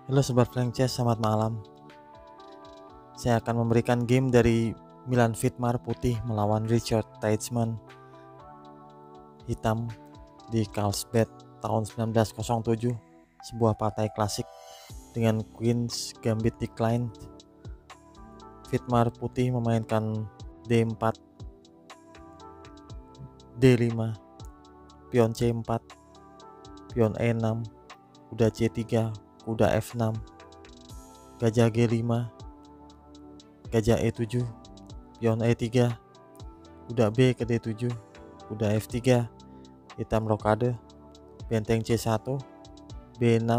Halo Sobat Frank Chess, selamat malam. Saya akan memberikan game dari Milan Vidmar putih melawan Richard Teichmann hitam di Carlsbad tahun 1907, sebuah partai klasik dengan Queen's Gambit Declined. Vidmar putih memainkan D4, D5, pion C4, pion E6, kuda C3, kuda F6, gajah G5, gajah E7, pion E3, kuda B ke D7, kuda F3, hitam rokade, benteng C1, B6,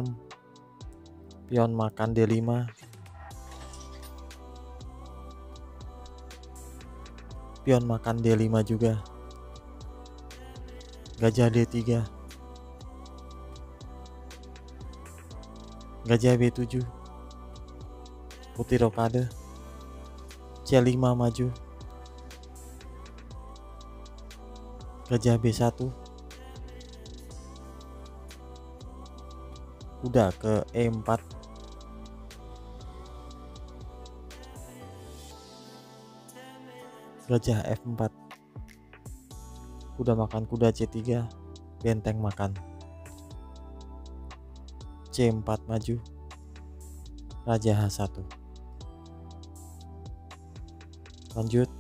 pion makan D5, pion makan D5 juga, gajah D3, gajah B7, putih rokade, C5 maju, gajah B1, kuda ke E4, gajah F4, kuda makan kuda C3, benteng makan, C4 maju, raja H1. Lanjut,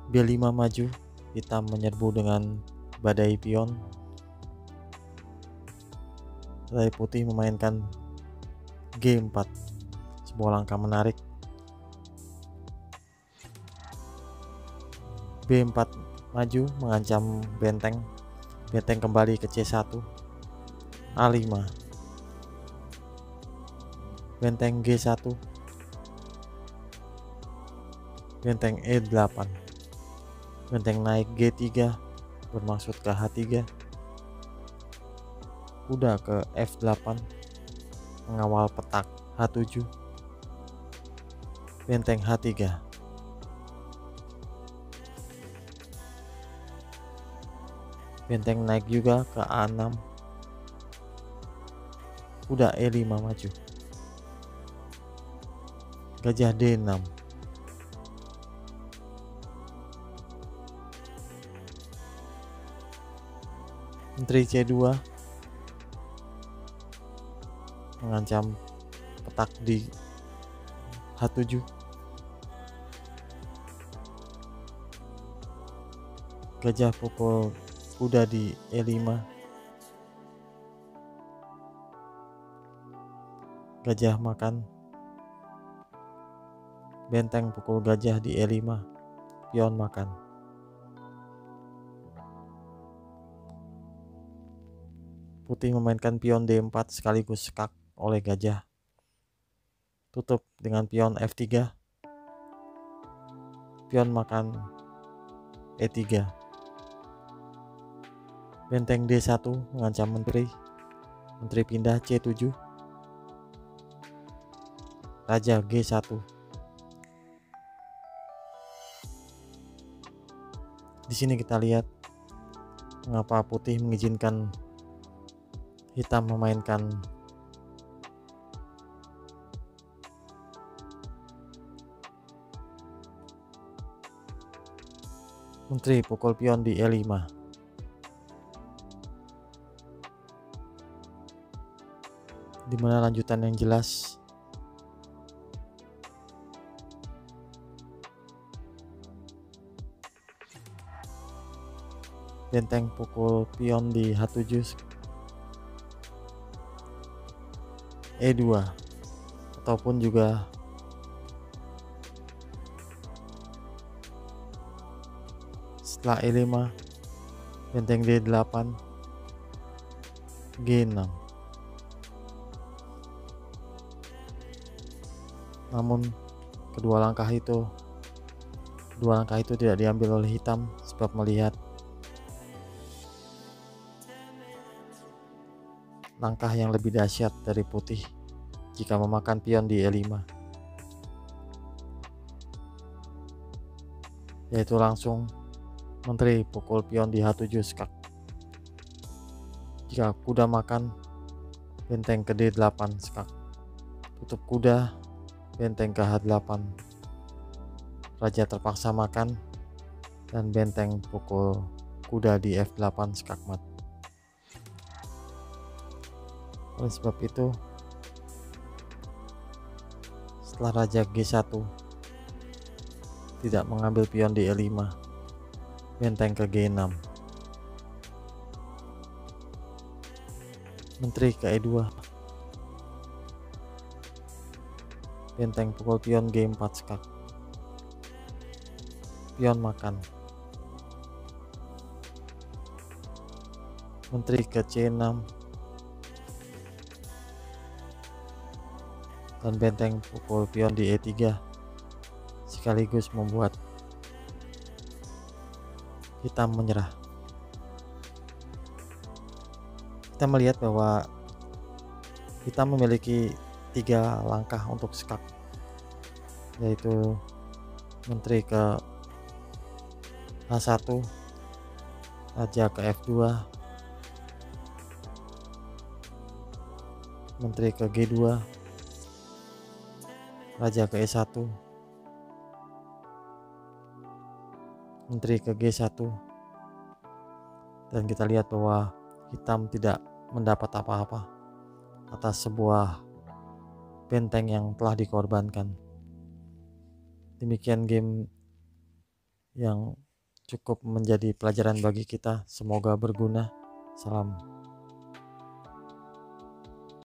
B5 maju, hitam menyerbu dengan badai pion. Badai putih memainkan G4, sebuah langkah menarik. B4 maju mengancam benteng. Benteng kembali ke C1. A5, benteng G1, benteng E8, benteng naik G3 bermaksud ke H3, kuda ke F8 mengawal petak H7, benteng H3, benteng naik juga ke A6, kuda E5 maju, gajah D6, menteri C2 mengancam petak di H7, gajah pukul kuda di E5, gajah makan, benteng pukul gajah di E5, pion makan, putih memainkan pion D4 sekaligus skak oleh gajah, tutup dengan pion F3, pion makan E3, benteng D1 mengancam menteri pindah C7, raja G1. Di sini kita lihat mengapa putih mengizinkan hitam memainkan menteri pukul pion di E5. Dimana lanjutan yang jelas benteng pukul pion di H7, E2, ataupun juga setelah E5 benteng D8, G6. Namun kedua langkah itu tidak diambil oleh hitam sebab melihat langkah yang lebih dahsyat dari putih jika memakan pion di E5, yaitu langsung menteri pukul pion di H7 skak. Jika kuda makan, benteng ke D8 skak, tutup kuda, benteng ke H8, raja terpaksa makan, dan benteng pukul kuda di F8 skakmat. Oleh sebab itu, setelah raja G1 tidak mengambil pion di E5, benteng ke G6, menteri ke E2, benteng pukul pion G4 skak, pion makan, menteri ke C6, dan benteng pukul pion di E3 sekaligus membuat hitam menyerah. Kita melihat bahwa hitam memiliki 3 langkah untuk skak, yaitu menteri ke H1, raja ke F2, menteri ke G2, raja ke E1, menteri ke G1, dan kita lihat bahwa hitam tidak mendapat apa-apa atas sebuah benteng yang telah dikorbankan. Demikian game yang cukup menjadi pelajaran bagi kita. Semoga berguna. Salam.